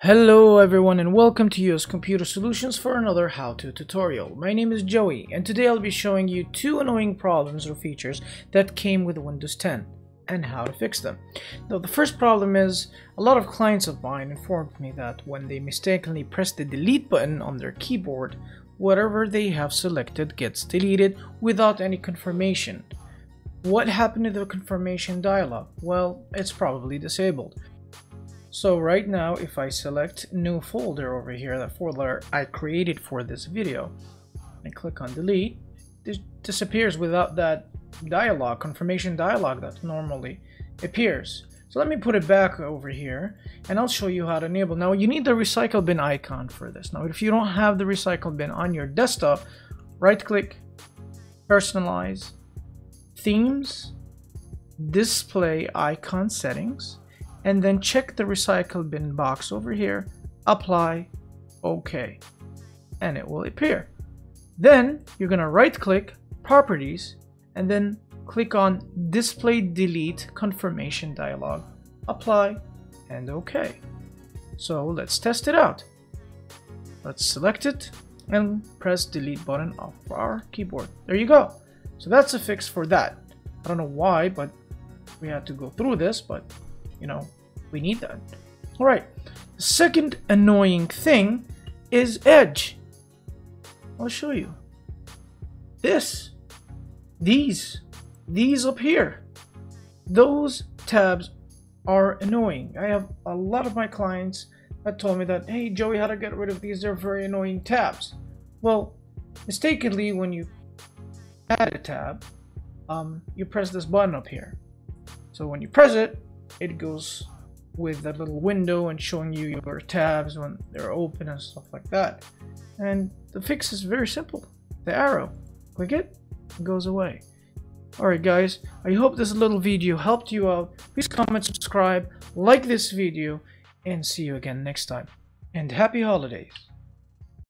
Hello everyone and welcome to US Computer Solutions for another how-to tutorial. My name is Joey and today I'll be showing you two annoying problems or features that came with Windows 10 and how to fix them. Now the first problem is a lot of clients of mine informed me that when they mistakenly press the delete button on their keyboard, whatever they have selected gets deleted without any confirmation. What happened to the confirmation dialog? Well, it's probably disabled. So right now, if I select new folder over here, that folder I created for this video, and click on delete, it disappears without that dialog, confirmation dialog that normally appears. So let me put it back over here and I'll show you how to enable. Now you need the recycle bin icon for this. Now if you don't have the recycle bin on your desktop, right click, personalize, themes, display icon settings, and then check the recycle bin box over here, apply, OK, and it will appear. Then you're going to right click, properties, and then click on display delete confirmation dialog, apply, and OK. So let's test it out. Let's select it and press delete button off our keyboard. There you go. So that's a fix for that. I don't know why, but we had to go through this, but you know, we need that. Alright, the second annoying thing is Edge. I'll show you. These up here. Those tabs are annoying. I have a lot of my clients that told me that, hey Joey, how to get rid of these? They're very annoying tabs. Well, mistakenly when you add a tab, you press this button up here. So when you press it, it goes with that little window and showing you your tabs when they're open and stuff like that. And the fix is very simple. The arrow, click it, it goes away. Alright guys, I hope this little video helped you out. Please comment, subscribe, like this video, and see you again next time. And happy holidays!